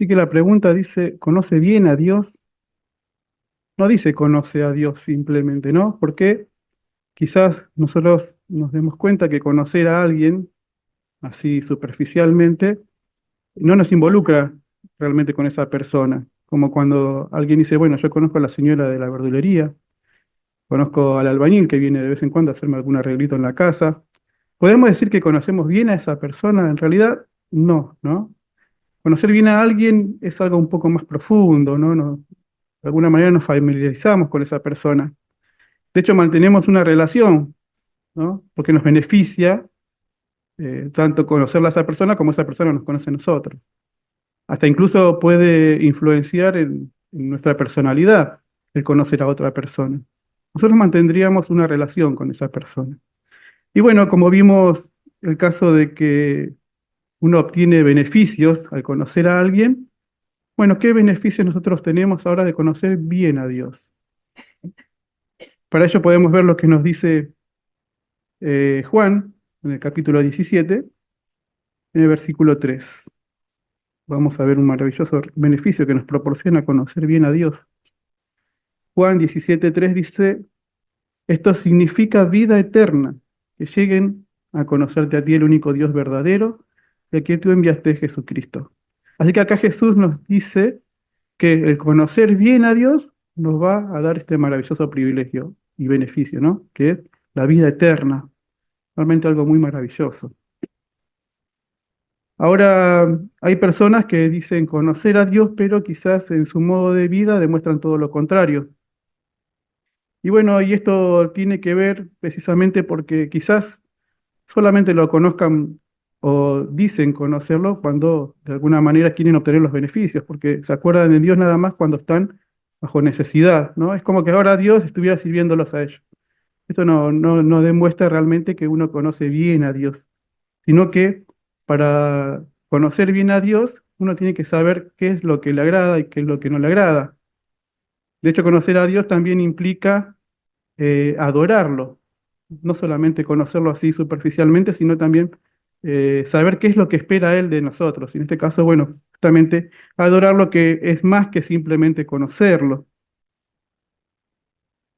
Así que la pregunta dice, ¿conoce bien a Dios? No dice conoce a Dios simplemente, ¿no? Porque quizás nosotros nos demos cuenta que conocer a alguien así superficialmente no nos involucra realmente con esa persona. Como cuando alguien dice, bueno, yo conozco a la señora de la verdulería, conozco al albañil que viene de vez en cuando a hacerme algún arreglito en la casa. ¿Podemos decir que conocemos bien a esa persona? En realidad, no, ¿no? Conocer bien a alguien es algo un poco más profundo, ¿no? De alguna manera nos familiarizamos con esa persona. De hecho, mantenemos una relación, ¿no? Porque nos beneficia tanto conocerla a esa persona como esa persona nos conoce a nosotros. Hasta incluso puede influenciar en nuestra personalidad el conocer a otra persona. Nosotros mantendríamos una relación con esa persona. Y bueno, como vimos el caso de que uno obtiene beneficios al conocer a alguien, bueno, ¿qué beneficios nosotros tenemos ahora de conocer bien a Dios? Para ello podemos ver lo que nos dice Juan en el capítulo 17, en el versículo 3. Vamos a ver un maravilloso beneficio que nos proporciona conocer bien a Dios. Juan 17:3 dice, esto significa vida eterna, que lleguen a conocerte a ti, el único Dios verdadero, y a quien tú enviaste Jesucristo. Así que acá Jesús nos dice que el conocer bien a Dios nos va a dar este maravilloso privilegio y beneficio, ¿no? Que es la vida eterna. Realmente algo muy maravilloso. Ahora, hay personas que dicen conocer a Dios, pero quizás en su modo de vida demuestran todo lo contrario. Y bueno, y esto tiene que ver precisamente porque quizás solamente lo conozcan o dicen conocerlo cuando de alguna manera quieren obtener los beneficios, porque se acuerdan de Dios nada más cuando están bajo necesidad, ¿no? Es como que ahora Dios estuviera sirviéndolos a ellos. Esto no demuestra realmente que uno conoce bien a Dios, sino que para conocer bien a Dios, uno tiene que saber qué es lo que le agrada y qué es lo que no le agrada. De hecho, conocer a Dios también implica adorarlo, no solamente conocerlo así superficialmente, sino también saber qué es lo que espera Él de nosotros. Y en este caso, bueno, justamente adorarlo que es más que simplemente conocerlo.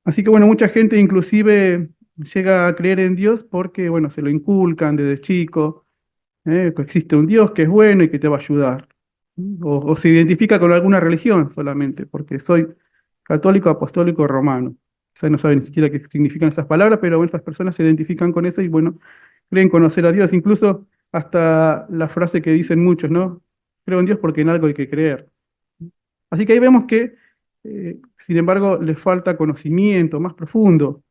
Así que bueno, mucha gente inclusive llega a creer en Dios porque, bueno, se lo inculcan desde chico, que existe un Dios que es bueno y que te va a ayudar. O se identifica con alguna religión solamente, porque soy católico, apostólico, romano. O sea, no saben ni siquiera qué significan esas palabras, pero bueno, estas personas se identifican con eso y bueno, creen conocer a Dios. Incluso hasta la frase que dicen muchos, ¿no? Creo en Dios porque en algo hay que creer. Así que ahí vemos que, sin embargo, les falta conocimiento más profundo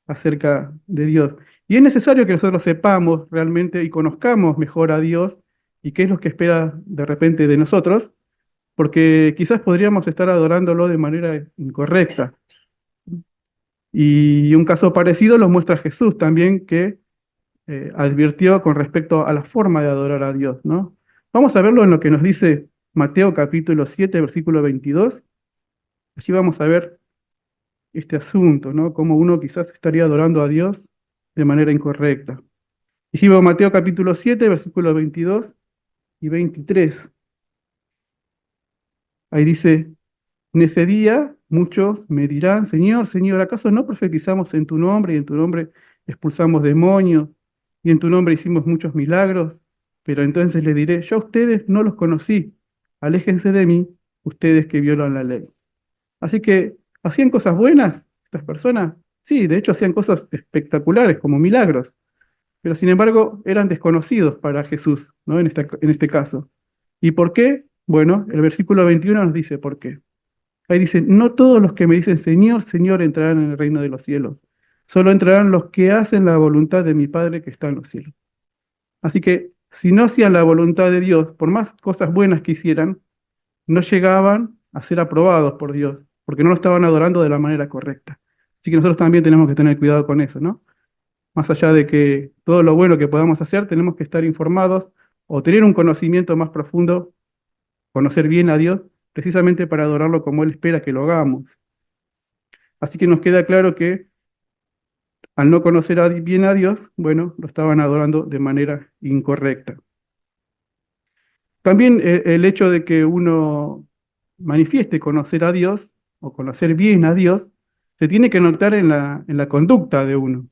acerca de Dios. Y es necesario que nosotros sepamos realmente y conozcamos mejor a Dios y qué es lo que espera de repente de nosotros, porque quizás podríamos estar adorándolo de manera incorrecta. Y un caso parecido lo muestra Jesús también, que advirtió con respecto a la forma de adorar a Dios, ¿no? Vamos a verlo en lo que nos dice Mateo capítulo 7 versículo 22. Allí vamos a ver este asunto, ¿no? Cómo uno quizás estaría adorando a Dios de manera incorrecta. Dijimos Mateo capítulo 7 versículos 22 y 23. Ahí dice, en ese día muchos me dirán, Señor, Señor, ¿acaso no profetizamos en tu nombre y en tu nombre expulsamos demonios y en tu nombre hicimos muchos milagros? Pero entonces les diré, yo a ustedes no los conocí, aléjense de mí, ustedes que violan la ley. Así que, ¿hacían cosas buenas estas personas? Sí, de hecho hacían cosas espectaculares como milagros, pero sin embargo eran desconocidos para Jesús, ¿no? En este caso. ¿Y por qué? Bueno, el versículo 21 nos dice por qué. Ahí dice, no todos los que me dicen Señor, Señor entrarán en el reino de los cielos, solo entrarán los que hacen la voluntad de mi Padre que está en los cielos. Así que si no hacían la voluntad de Dios, por más cosas buenas que hicieran, no llegaban a ser aprobados por Dios, porque no lo estaban adorando de la manera correcta. Así que nosotros también tenemos que tener cuidado con eso, ¿no? Más allá de que todo lo bueno que podamos hacer, tenemos que estar informados o tener un conocimiento más profundo, conocer bien a Dios, precisamente para adorarlo como Él espera que lo hagamos. Así que nos queda claro que al no conocer bien a Dios, bueno, lo estaban adorando de manera incorrecta. También el hecho de que uno manifieste conocer a Dios o conocer bien a Dios, se tiene que notar en la conducta de uno.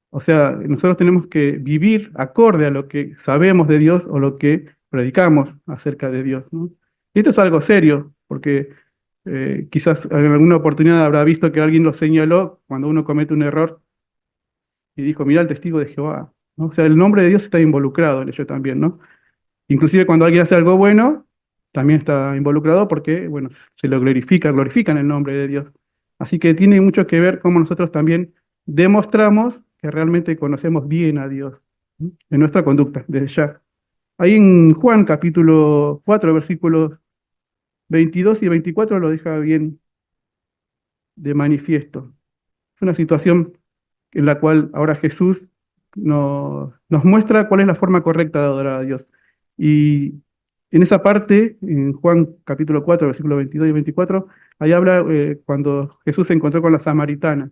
O sea, nosotros tenemos que vivir acorde a lo que sabemos de Dios o lo que predicamos acerca de Dios, ¿no? Y esto es algo serio, porque quizás en alguna oportunidad habrá visto que alguien lo señaló cuando uno comete un error y dijo, mira el testigo de Jehová, ¿no? O sea, el nombre de Dios está involucrado en ello también, ¿no? Inclusive cuando alguien hace algo bueno, también está involucrado porque, bueno, se lo glorifica, glorifican el nombre de Dios. Así que tiene mucho que ver cómo nosotros también demostramos que realmente conocemos bien a Dios, ¿sí? En nuestra conducta, desde ya. Ahí en Juan capítulo 4 versículos 22 y 24 lo deja bien de manifiesto. Es una situación en la cual ahora Jesús nos muestra cuál es la forma correcta de adorar a Dios. Y en esa parte, en Juan capítulo 4 versículos 22 y 24, ahí habla cuando Jesús se encontró con la samaritana,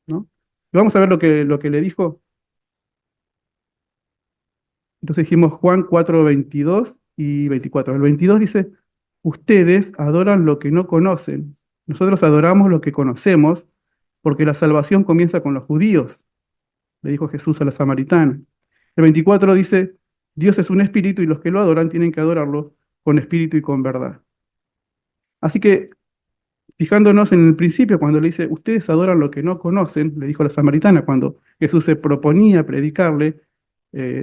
¿no? Y vamos a ver lo que le dijo. Entonces dijimos Juan 4 22 y 24. El 22 dice, ustedes adoran lo que no conocen. Nosotros adoramos lo que conocemos, porque la salvación comienza con los judíos, le dijo Jesús a la samaritana. El 24 dice, Dios es un espíritu y los que lo adoran tienen que adorarlo con espíritu y con verdad. Así que, fijándonos en el principio, cuando le dice, ustedes adoran lo que no conocen, le dijo la samaritana, cuando Jesús se proponía predicarle,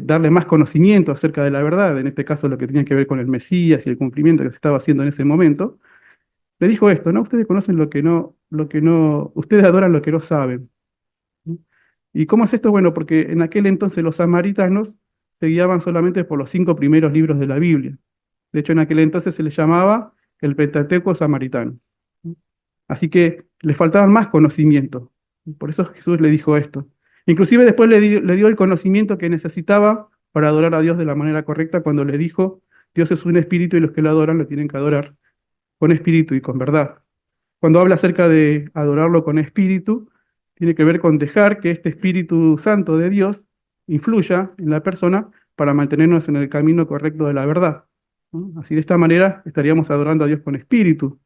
darle más conocimiento acerca de la verdad, en este caso lo que tenía que ver con el Mesías y el cumplimiento que se estaba haciendo en ese momento, le dijo esto, ¿no? Ustedes conocen lo que no, ustedes adoran lo que no saben, ¿no? ¿Y cómo es esto? Bueno, porque en aquel entonces los samaritanos se guiaban solamente por los 5 primeros libros de la Biblia. De hecho, en aquel entonces se les llamaba el Pentateuco samaritano. Así que les faltaban más conocimiento. Por eso Jesús le dijo esto. Inclusive después le dio el conocimiento que necesitaba para adorar a Dios de la manera correcta cuando le dijo, Dios es un espíritu y los que lo adoran lo tienen que adorar con espíritu y con verdad. Cuando habla acerca de adorarlo con espíritu, tiene que ver con dejar que este Espíritu Santo de Dios influya en la persona para mantenernos en el camino correcto de la verdad, ¿no? Así de esta manera estaríamos adorando a Dios con espíritu,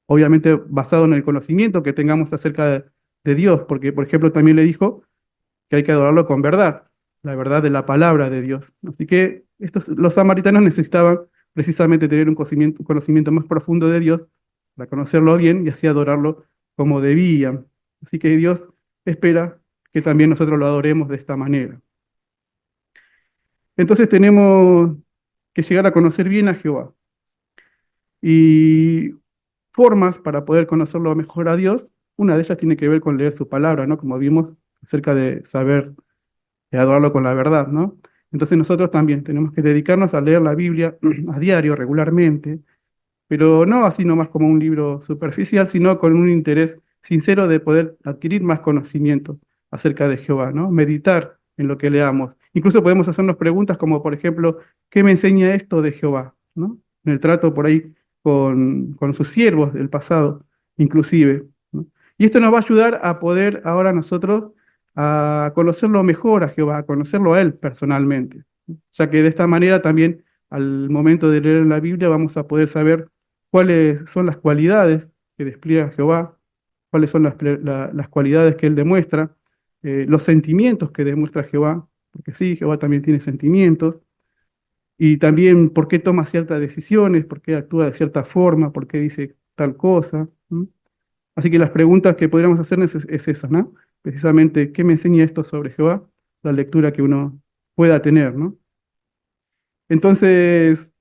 obviamente basado en el conocimiento que tengamos acerca de Dios, porque por ejemplo también le dijo que hay que adorarlo con verdad, la verdad de la palabra de Dios. Así que los samaritanos necesitaban precisamente tener un conocimiento más profundo de Dios para conocerlo bien y así adorarlo como debían. Así que Dios espera que también nosotros lo adoremos de esta manera. Entonces tenemos que llegar a conocer bien a Jehová. Y formas para poder conocerlo mejor a Dios, una de ellas tiene que ver con leer su palabra, ¿no? Como vimos acerca de saber y adorarlo con la verdad, ¿no? Entonces nosotros también tenemos que dedicarnos a leer la Biblia a diario, regularmente, pero no así nomás como un libro superficial, sino con un interés sincero de poder adquirir más conocimiento acerca de Jehová, ¿no? Meditar en lo que leamos. Incluso podemos hacernos preguntas como, por ejemplo, ¿qué me enseña esto de Jehová? ¿No? En el trato por ahí con sus siervos del pasado, inclusive, ¿no? Y esto nos va a ayudar a poder ahora nosotros a conocerlo mejor a Jehová, a conocerlo a Él personalmente, ¿no? Ya que de esta manera también al momento de leer la Biblia vamos a poder saber cuáles son las cualidades que despliega Jehová, cuáles son las cualidades que Él demuestra, los sentimientos que demuestra Jehová, porque sí, Jehová también tiene sentimientos, y también por qué toma ciertas decisiones, por qué actúa de cierta forma, por qué dice tal cosa. ¿M? Así que las preguntas que podríamos hacer es esa, ¿no? Precisamente, ¿qué me enseña esto sobre Jehová? La lectura que uno pueda tener, ¿no? Entonces,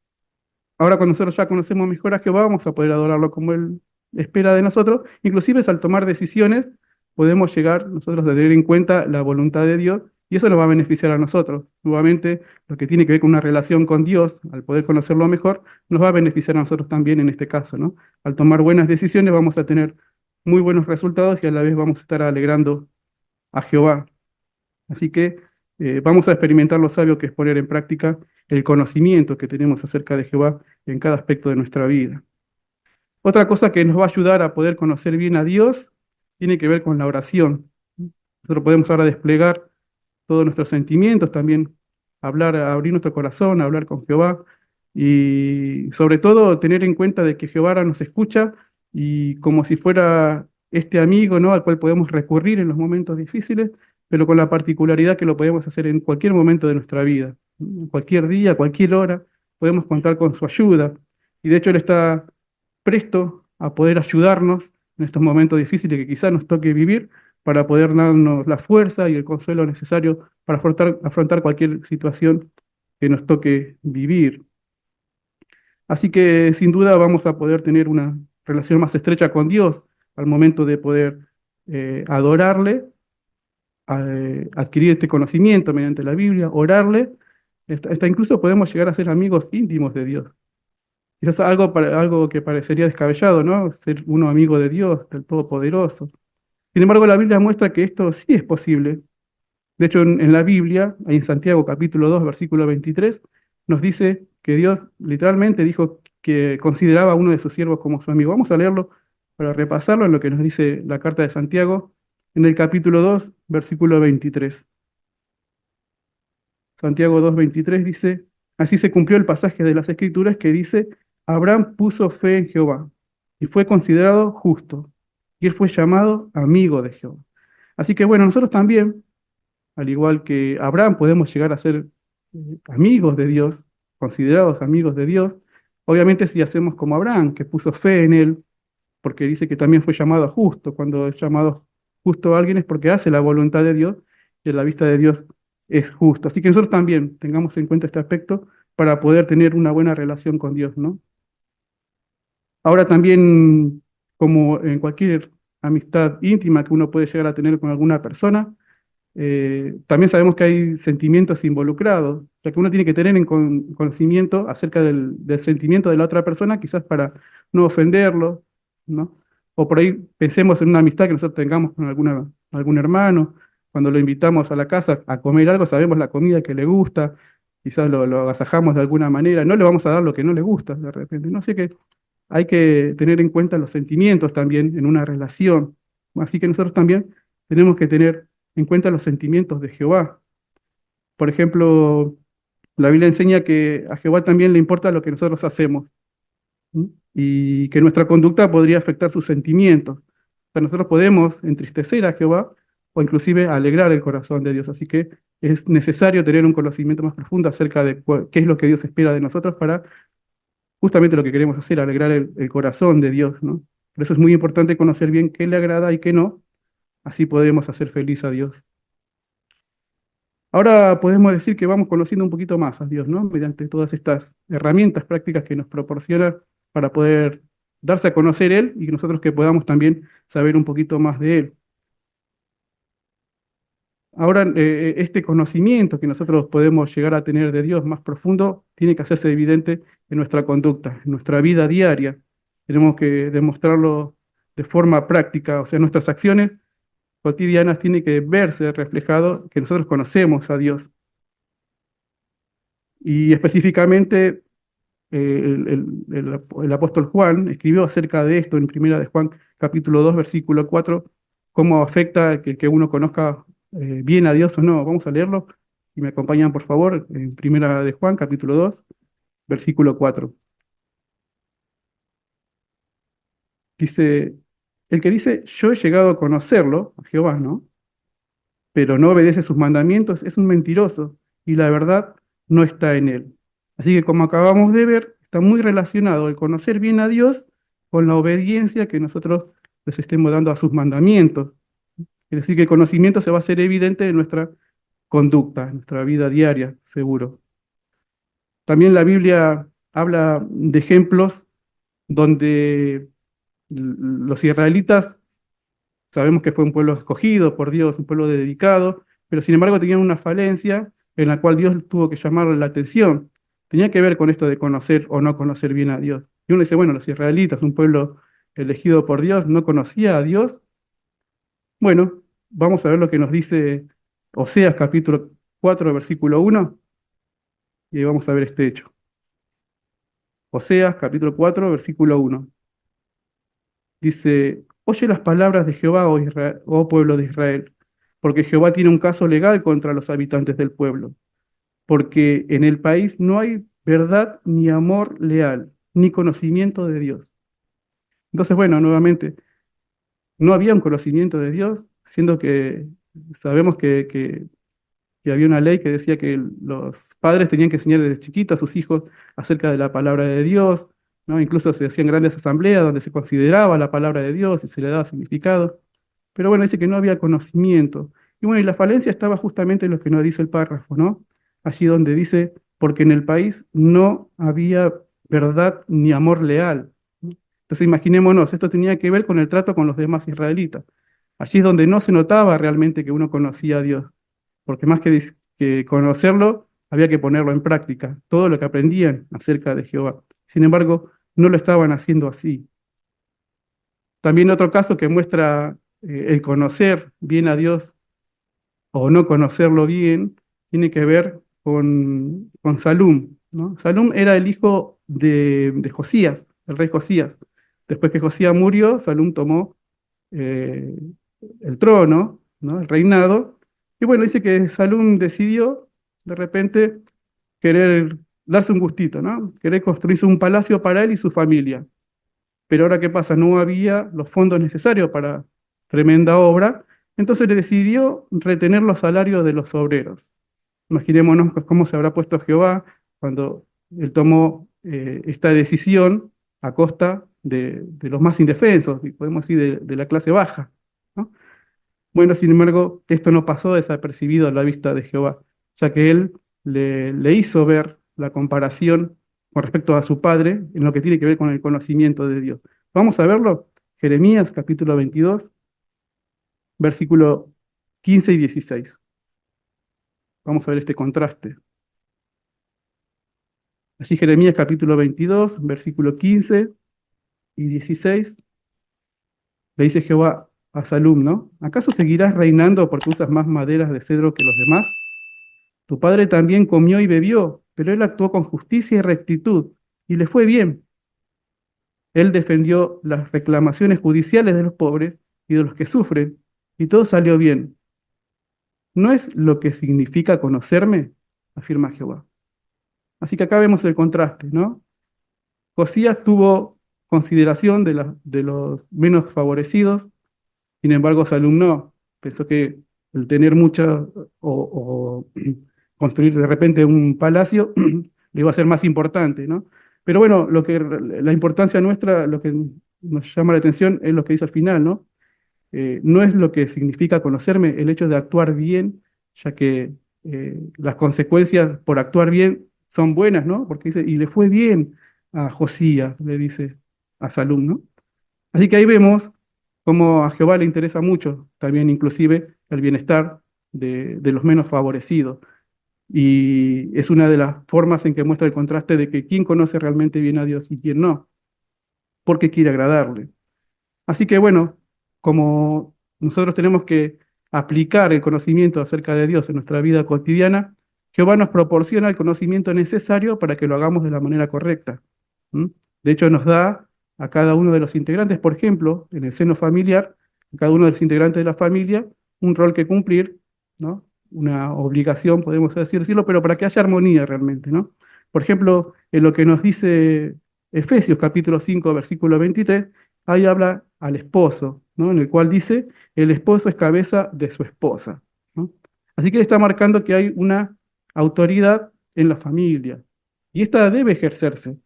ahora cuando nosotros ya conocemos mejor a Jehová, vamos a poder adorarlo como Él espera de nosotros. Inclusive al tomar decisiones, podemos llegar nosotros a tener en cuenta la voluntad de Dios y eso nos va a beneficiar a nosotros. Nuevamente, lo que tiene que ver con una relación con Dios, al poder conocerlo mejor, nos va a beneficiar a nosotros también en este caso, ¿no? Al tomar buenas decisiones vamos a tener muy buenos resultados y a la vez vamos a estar alegrando a Jehová. Así que vamos a experimentar lo sabio que es poner en práctica el conocimiento que tenemos acerca de Jehová en cada aspecto de nuestra vida. Otra cosa que nos va a ayudar a poder conocer bien a Dios tiene que ver con la oración. Nosotros podemos ahora desplegar todos nuestros sentimientos también hablar, abrir nuestro corazón, hablar con Jehová y sobre todo tener en cuenta de que Jehová ahora nos escucha y como si fuera este amigo, ¿no? Al cual podemos recurrir en los momentos difíciles, pero con la particularidad que lo podemos hacer en cualquier momento de nuestra vida, en cualquier día, cualquier hora, podemos contar con su ayuda. Y de hecho Él está presto a poder ayudarnos en estos momentos difíciles que quizás nos toque vivir para poder darnos la fuerza y el consuelo necesario para afrontar cualquier situación que nos toque vivir. Así que sin duda vamos a poder tener una relación más estrecha con Dios al momento de poder adorarle, adquirir este conocimiento mediante la Biblia, orarle, hasta incluso podemos llegar a ser amigos íntimos de Dios. Quizás algo que parecería descabellado, ¿no? Ser uno amigo de Dios, del Todopoderoso. Sin embargo, la Biblia muestra que esto sí es posible. De hecho, en la Biblia, ahí en Santiago capítulo 2 versículo 23, nos dice que Dios literalmente dijo que consideraba a uno de sus siervos como su amigo. Vamos a leerlo para repasarlo en lo que nos dice la carta de Santiago en el capítulo 2 versículo 23. Santiago 2:23 dice, así se cumplió el pasaje de las Escrituras que dice, Abraham puso fe en Jehová y fue considerado justo, y él fue llamado amigo de Jehová. Así que bueno, nosotros también, al igual que Abraham, podemos llegar a ser amigos de Dios, considerados amigos de Dios, obviamente si hacemos como Abraham, que puso fe en él, porque dice que también fue llamado justo. Cuando es llamado justo a alguien es porque hace la voluntad de Dios y en la vista de Dios es justo. Así que nosotros también tengamos en cuenta este aspecto para poder tener una buena relación con Dios, ¿no? Ahora también, como en cualquier amistad íntima que uno puede llegar a tener con alguna persona, también sabemos que hay sentimientos involucrados, ya que uno tiene que tener en conocimiento acerca del sentimiento de la otra persona, quizás para no ofenderlo, ¿no? O por ahí pensemos en una amistad que nosotros tengamos con algún hermano, cuando lo invitamos a la casa a comer algo, sabemos la comida que le gusta, quizás lo agasajamos de alguna manera, no le vamos a dar lo que no le gusta de repente, no sé qué, hay que tener en cuenta los sentimientos también en una relación, así que nosotros también tenemos que tener en cuenta los sentimientos de Jehová. Por ejemplo, la Biblia enseña que a Jehová también le importa lo que nosotros hacemos, ¿sí? Y que nuestra conducta podría afectar sus sentimientos. O sea, nosotros podemos entristecer a Jehová o inclusive alegrar el corazón de Dios. Así que es necesario tener un conocimiento más profundo acerca de qué es lo que Dios espera de nosotros para justamente lo que queremos hacer, alegrar el corazón de Dios, ¿no? Por eso es muy importante conocer bien qué le agrada y qué no, así podemos hacer feliz a Dios. Ahora podemos decir que vamos conociendo un poquito más a Dios, ¿no? Mediante todas estas herramientas prácticas que nos proporciona para poder darse a conocer Él y que nosotros que podamos también saber un poquito más de Él. Ahora, este conocimiento que nosotros podemos llegar a tener de Dios más profundo tiene que hacerse evidente en nuestra conducta, en nuestra vida diaria. Tenemos que demostrarlo de forma práctica, o sea, nuestras acciones cotidianas tienen que verse reflejado que nosotros conocemos a Dios. Y específicamente el apóstol Juan escribió acerca de esto en Primera de Juan, capítulo 2 versículo 4 cómo afecta que uno conozca bien a Dios o no. Vamos a leerlo y me acompañan, por favor, en Primera de Juan, capítulo 2 versículo 4. Dice, el que dice, yo he llegado a conocerlo, a Jehová, ¿no? Pero no obedece sus mandamientos, es un mentiroso y la verdad no está en él. Así que como acabamos de ver, está muy relacionado el conocer bien a Dios con la obediencia que nosotros les estemos dando a sus mandamientos. Es decir, que el conocimiento se va a hacer evidente en nuestra conducta, en nuestra vida diaria, seguro. También la Biblia habla de ejemplos donde los israelitas sabemos que fue un pueblo escogido por Dios, un pueblo dedicado, pero sin embargo tenían una falencia en la cual Dios tuvo que llamarle la atención. Tenía que ver con esto de conocer o no conocer bien a Dios. Y uno dice, bueno, los israelitas, un pueblo elegido por Dios, no conocía a Dios. Bueno, vamos a ver lo que nos dice Oseas capítulo 4, versículo 1, y vamos a ver este hecho. Oseas capítulo 4, versículo 1. Dice, oye las palabras de Jehová, oh pueblo de Israel, porque Jehová tiene un caso legal contra los habitantes del pueblo. porque en el país no hay verdad ni amor leal, ni conocimiento de Dios. Entonces, bueno, nuevamente, no había un conocimiento de Dios, siendo que sabemos que había una ley que decía que los padres tenían que enseñar desde chiquitos a sus hijos acerca de la palabra de Dios, ¿no? Incluso se hacían grandes asambleas donde se consideraba la palabra de Dios y se le daba significado. Pero bueno, dice que no había conocimiento. Y bueno, y la falencia estaba justamente en lo que nos dice el párrafo, ¿no? Allí donde dice, porque en el país no había verdad ni amor leal, ¿no? Entonces imaginémonos, esto tenía que ver con el trato con los demás israelitas. Allí es donde no se notaba realmente que uno conocía a Dios, porque más que conocerlo, había que ponerlo en práctica, todo lo que aprendían acerca de Jehová. Sin embargo, no lo estaban haciendo así. También otro caso que muestra el conocer bien a Dios o no conocerlo bien, tiene que ver con Salum, ¿no? Salum era el hijo de Josías, el rey Josías. Después que Josías murió, Salum tomó eh, el trono, ¿no? El reinado. Y bueno, dice que Salum decidió de repente querer darse un gustito, ¿no? Querer construirse un palacio para él y su familia. Pero ahora, ¿qué pasa? No había los fondos necesarios para tremenda obra, entonces le decidió retener los salarios de los obreros. Imaginémonos pues, cómo se habrá puesto Jehová cuando él tomó esta decisión a costa de los más indefensos, y podemos decir de la clase baja, ¿no? Bueno, sin embargo, esto no pasó desapercibido a la vista de Jehová, ya que él le hizo ver la comparación con respecto a su padre en lo que tiene que ver con el conocimiento de Dios. Vamos a verlo. Jeremías capítulo 22, versículo 15 y 16. Vamos a ver este contraste. Allí Jeremías capítulo 22, versículo 15 y 16, le dice Jehová a Salum, ¿no? ¿Acaso seguirás reinando porque usas más maderas de cedro que los demás? Tu padre también comió y bebió, pero él actuó con justicia y rectitud, y le fue bien. Él defendió las reclamaciones judiciales de los pobres y de los que sufren, y todo salió bien. ¿No es lo que significa conocerme? Afirma Jehová. Así que acá vemos el contraste, ¿no? Josías tuvo consideración de los menos favorecidos. Sin embargo, Salum no. Pensó que el tener mucha o construir de repente un palacio le iba a ser más importante, ¿no? Pero bueno, la importancia nuestra, lo que nos llama la atención es lo que dice al final, ¿no? No es lo que significa conocerme el hecho de actuar bien, ya que las consecuencias por actuar bien son buenas, ¿no? Porque dice, y le fue bien a Josías, le dice a Salum, ¿no? Así que ahí vemos cómo a Jehová le interesa mucho también inclusive el bienestar de los menos favorecidos. Y es una de las formas en que muestra el contraste de que quién conoce realmente bien a Dios y quién no, porque quiere agradarle. Así que bueno, como nosotros tenemos que aplicar el conocimiento acerca de Dios en nuestra vida cotidiana, Jehová nos proporciona el conocimiento necesario para que lo hagamos de la manera correcta. ¿Mm? De hecho, nos da a cada uno de los integrantes, por ejemplo, en el seno familiar, a cada uno de los integrantes de la familia, un rol que cumplir, ¿no? Una obligación, podemos decirlo, pero para que haya armonía realmente, ¿no? Por ejemplo, en lo que nos dice Efesios capítulo 5, versículo 23, ahí habla al esposo, ¿no? En el cual dice, el esposo es cabeza de su esposa, ¿no? Así que él está marcando que hay una autoridad en la familia y esta debe ejercerse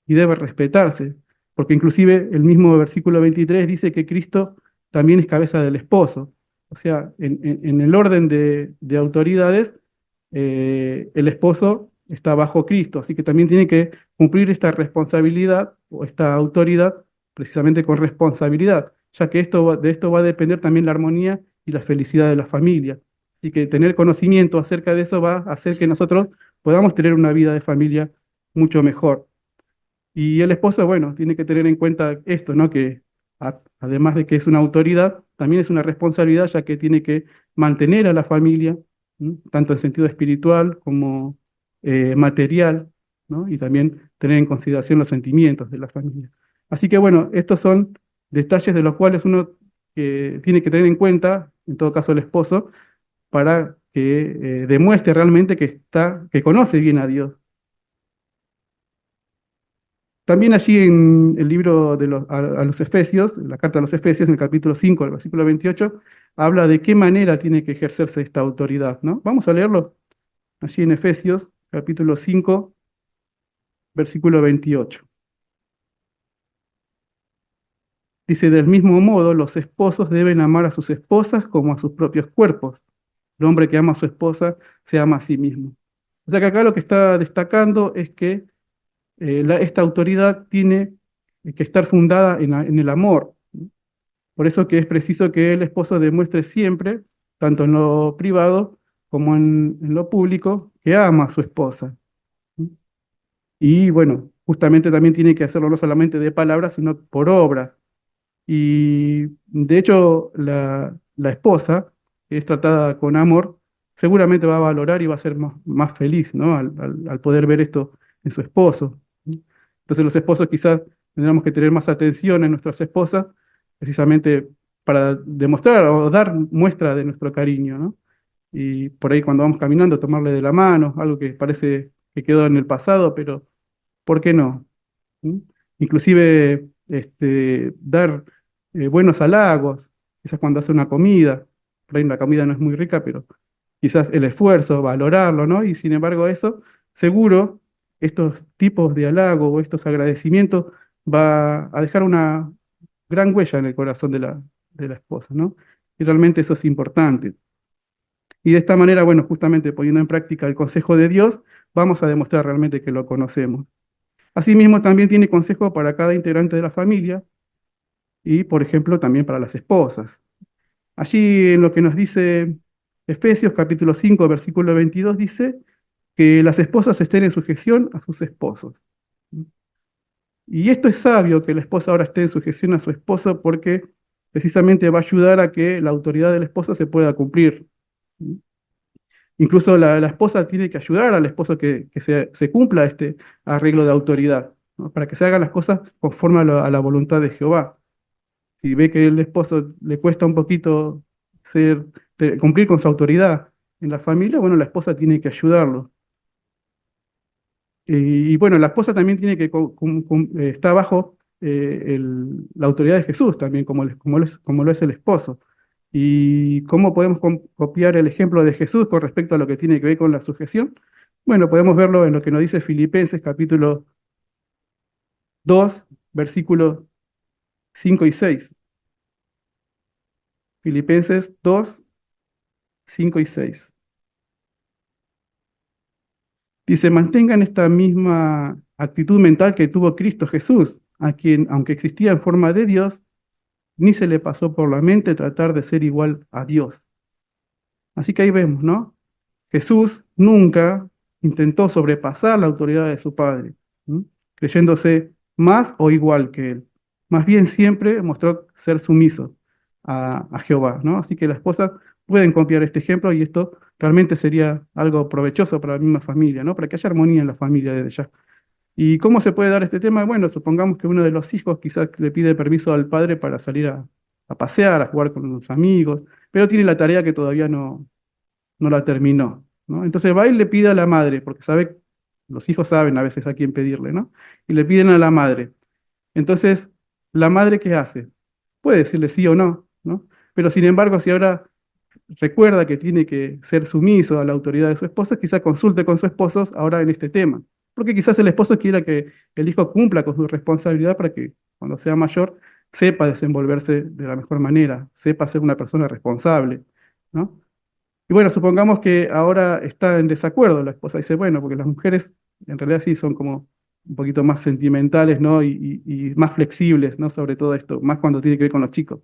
y debe respetarse, porque inclusive el mismo versículo 23 dice que Cristo también es cabeza del esposo. O sea, en el orden de autoridades, el esposo está bajo Cristo, así que también tiene que cumplir esta responsabilidad o esta autoridad precisamente con responsabilidad, ya que de esto va a depender también la armonía y la felicidad de la familia. Así que tener conocimiento acerca de eso va a hacer que nosotros podamos tener una vida de familia mucho mejor. Y el esposo, bueno, tiene que tener en cuenta esto, ¿no? Que además de que es una autoridad, también es una responsabilidad, ya que tiene que mantener a la familia, ¿m? Tanto en sentido espiritual como material, ¿no? Y también tener en consideración los sentimientos de la familia. Así que, bueno, estos son detalles de los cuales uno tiene que tener en cuenta, en todo caso el esposo, para que demuestre realmente que conoce bien a Dios. También allí en el libro a los Efesios, la carta a los Efesios, en el capítulo 5, el versículo 28, habla de qué manera tiene que ejercerse esta autoridad, ¿no? Vamos a leerlo allí en Efesios, capítulo 5, versículo 28. Dice, del mismo modo, los esposos deben amar a sus esposas como a sus propios cuerpos. El hombre que ama a su esposa se ama a sí mismo. O sea que acá lo que está destacando es que esta autoridad tiene que estar fundada en el amor. Por eso que es preciso que el esposo demuestre siempre, tanto en lo privado como en lo público, que ama a su esposa. Y bueno, justamente también tiene que hacerlo no solamente de palabras, sino por obra. Y de hecho, la esposa, que es tratada con amor, seguramente va a valorar y va a ser más feliz, ¿no? Al poder ver esto en su esposo. Entonces los esposos quizás tendremos que tener más atención en nuestras esposas, precisamente para demostrar o dar muestra de nuestro cariño, ¿no? Y por ahí cuando vamos caminando, tomarle de la mano, algo que parece que quedó en el pasado, pero ¿por qué no? ¿Mm? Inclusive dar buenos halagos, quizás cuando hace una comida, por ahí la comida no es muy rica, pero quizás el esfuerzo, valorarlo, ¿no? Y sin embargo eso, seguro, estos tipos de halago o estos agradecimientos va a dejar una gran huella en el corazón de la esposa, ¿no? Y realmente eso es importante. Y de esta manera, bueno, justamente poniendo en práctica el consejo de Dios, vamos a demostrar realmente que lo conocemos. Asimismo, también tiene consejo para cada integrante de la familia y, por ejemplo, también para las esposas. Allí en lo que nos dice Efesios capítulo 5, versículo 22, dice que las esposas estén en sujeción a sus esposos. Y esto es sabio, que la esposa ahora esté en sujeción a su esposo, porque precisamente va a ayudar a que la autoridad del esposo se pueda cumplir. Incluso la esposa tiene que ayudar al esposo que se cumpla este arreglo de autoridad, ¿no? Para que se hagan las cosas conforme a la voluntad de Jehová. Si ve que el esposo le cuesta un poquito cumplir con su autoridad en la familia, bueno, la esposa tiene que ayudarlo. Y bueno, la esposa también tiene que está bajo la autoridad de Jesús también, como lo es el esposo. ¿Y cómo podemos copiar el ejemplo de Jesús con respecto a lo que tiene que ver con la sujeción? Bueno, podemos verlo en lo que nos dice Filipenses capítulo 2, versículos 5 y 6. Filipenses 2, 5 y 6. Dice, mantengan esta misma actitud mental que tuvo Cristo Jesús, a quien, aunque existía en forma de Dios, ni se le pasó por la mente tratar de ser igual a Dios. Así que ahí vemos, ¿no? Jesús nunca intentó sobrepasar la autoridad de su Padre, ¿m? Creyéndose más o igual que él. Más bien siempre mostró ser sumiso a Jehová, ¿no? Así que las esposas pueden copiar este ejemplo y esto realmente sería algo provechoso para la misma familia, ¿no? Para que haya armonía en la familia desde ya. ¿Y cómo se puede dar este tema? Bueno, supongamos que uno de los hijos quizás le pide permiso al padre para salir a pasear, a jugar con los amigos, pero tiene la tarea que todavía no la terminó, ¿no? Entonces va y le pide a la madre, porque los hijos saben a veces a quién pedirle, ¿no? Y le piden a la madre. Entonces, ¿la madre qué hace? Puede decirle sí o no, ¿no? Pero sin embargo, si ahora recuerda que tiene que ser sumiso a la autoridad de su esposo, quizá consulte con su esposo ahora en este tema. Porque quizás el esposo quiera que el hijo cumpla con su responsabilidad para que cuando sea mayor sepa desenvolverse de la mejor manera, sepa ser una persona responsable, ¿no? Y bueno, supongamos que ahora está en desacuerdo la esposa. Dice, bueno, porque las mujeres en realidad sí son como un poquito más sentimentales, ¿no? Y más flexibles, ¿no? Sobre todo esto, más cuando tiene que ver con los chicos.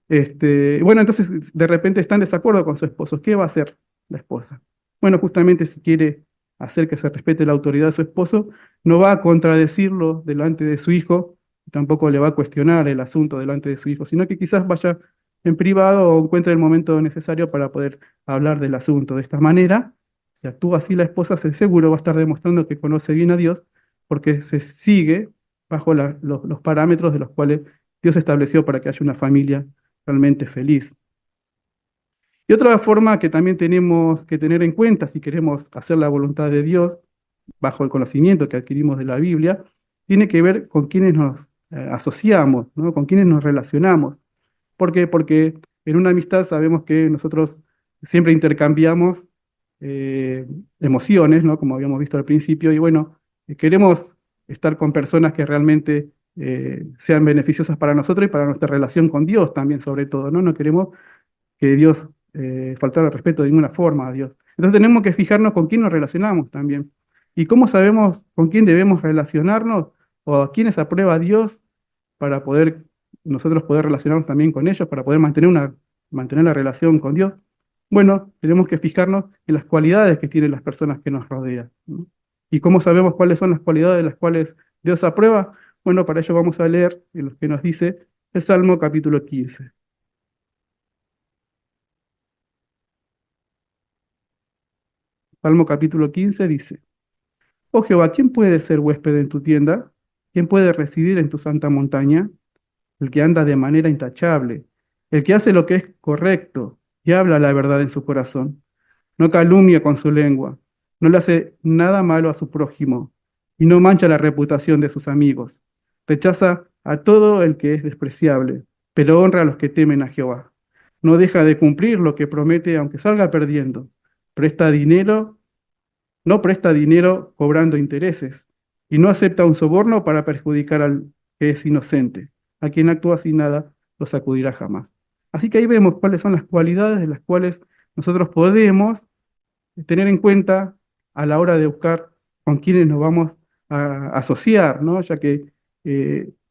Bueno, entonces de repente está en desacuerdo con su esposo. ¿Qué va a hacer la esposa? Bueno, justamente si quiere hacer que se respete la autoridad de su esposo, no va a contradecirlo delante de su hijo, tampoco le va a cuestionar el asunto delante de su hijo, sino que quizás vaya en privado o encuentre el momento necesario para poder hablar del asunto. De esta manera, si actúa así la esposa, seguro va a estar demostrando que conoce bien a Dios, porque se sigue bajo los parámetros de los cuales Dios estableció para que haya una familia realmente feliz. Y otra forma que también tenemos que tener en cuenta si queremos hacer la voluntad de Dios, bajo el conocimiento que adquirimos de la Biblia, tiene que ver con quienes nos asociamos, ¿no? Con quienes nos relacionamos. ¿Por qué? Porque en una amistad sabemos que nosotros siempre intercambiamos eh, emociones, ¿no? Como habíamos visto al principio, y bueno, queremos estar con personas que realmente sean beneficiosas para nosotros y para nuestra relación con Dios también, sobre todo, ¿no? No queremos que Dios faltar al respeto de ninguna forma a Dios. Entonces tenemos que fijarnos con quién nos relacionamos también. ¿Y cómo sabemos con quién debemos relacionarnos o a quiénes aprueba Dios para poder nosotros poder relacionarnos también con ellos, para poder mantener la relación con Dios? Bueno, tenemos que fijarnos en las cualidades que tienen las personas que nos rodean, ¿no? ¿Y cómo sabemos cuáles son las cualidades de las cuales Dios aprueba? Bueno, para ello vamos a leer en lo que nos dice el Salmo capítulo 15. Salmo capítulo 15 dice: Oh Jehová, ¿quién puede ser huésped en tu tienda? ¿Quién puede residir en tu santa montaña? El que anda de manera intachable, el que hace lo que es correcto y habla la verdad en su corazón. No calumnia con su lengua, no le hace nada malo a su prójimo y no mancha la reputación de sus amigos. Rechaza a todo el que es despreciable, pero honra a los que temen a Jehová. No deja de cumplir lo que promete aunque salga perdiendo. Presta dinero No presta dinero cobrando intereses y no acepta un soborno para perjudicar al que es inocente. A quien actúa sin nada lo sacudirá jamás. Así que ahí vemos cuáles son las cualidades de las cuales nosotros podemos tener en cuenta a la hora de buscar con quiénes nos vamos a asociar, ¿no? Ya que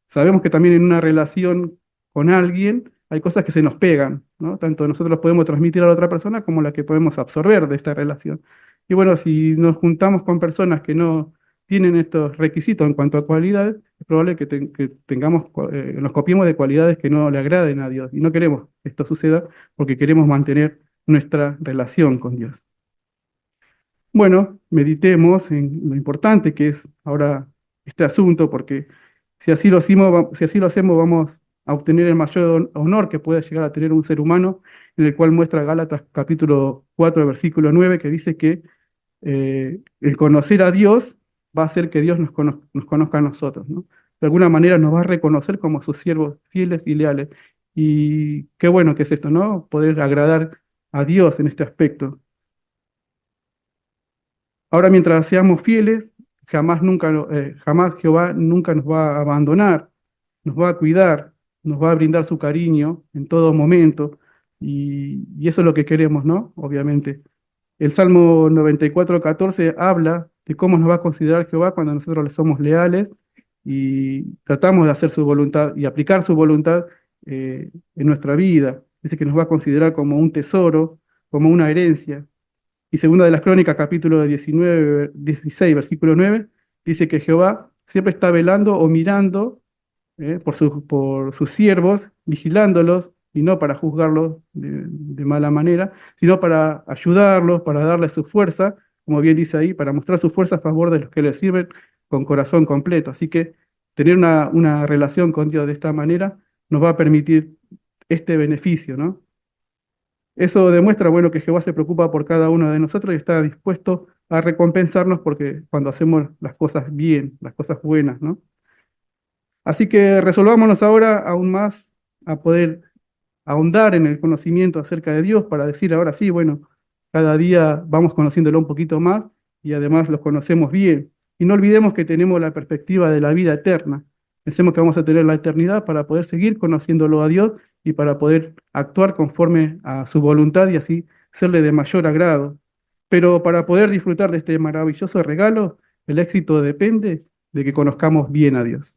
sabemos que también en una relación con alguien hay cosas que se nos pegan, ¿no? Tanto nosotros podemos transmitir a la otra persona como la que podemos absorber de esta relación. Y bueno, si nos juntamos con personas que no tienen estos requisitos en cuanto a cualidades, es probable que nos copiemos de cualidades que no le agraden a Dios. Y no queremos que esto suceda porque queremos mantener nuestra relación con Dios. Bueno, meditemos en lo importante que es ahora este asunto, porque si así lo hacemos, vamos a obtener el mayor honor que pueda llegar a tener un ser humano, en el cual muestra Gálatas capítulo 4, versículo 9, que dice que el conocer a Dios va a hacer que Dios nos conozca a nosotros, ¿no? De alguna manera nos va a reconocer como sus siervos fieles y leales. Y qué bueno que es esto, ¿no? Poder agradar a Dios en este aspecto. Ahora, mientras seamos fieles, jamás Jehová nunca nos va a abandonar, nos va a cuidar, nos va a brindar su cariño en todo momento, y eso es lo que queremos, ¿no? Obviamente. El Salmo 94:14 habla de cómo nos va a considerar Jehová cuando nosotros le somos leales y tratamos de hacer su voluntad y aplicar su voluntad en nuestra vida. Dice que nos va a considerar como un tesoro, como una herencia. Y segunda de las Crónicas, capítulo 16, versículo 9, dice que Jehová siempre está velando o mirando por sus siervos, vigilándolos, y no para juzgarlos de mala manera, sino para ayudarlos, para darles su fuerza, como bien dice ahí, para mostrar su fuerza a favor de los que les sirven con corazón completo. Así que tener una relación con Dios de esta manera nos va a permitir este beneficio, ¿no? Eso demuestra, bueno, que Jehová se preocupa por cada uno de nosotros y está dispuesto a recompensarnos porque cuando hacemos las cosas bien, las cosas buenas, ¿no? Así que resolvámonos ahora aún más a poder ahondar en el conocimiento acerca de Dios para decir ahora sí, bueno, cada día vamos conociéndolo un poquito más y además los conocemos bien. Y no olvidemos que tenemos la perspectiva de la vida eterna. Pensemos que vamos a tener la eternidad para poder seguir conociéndolo a Dios y para poder actuar conforme a su voluntad y así serle de mayor agrado. Pero para poder disfrutar de este maravilloso regalo, el éxito depende de que conozcamos bien a Dios.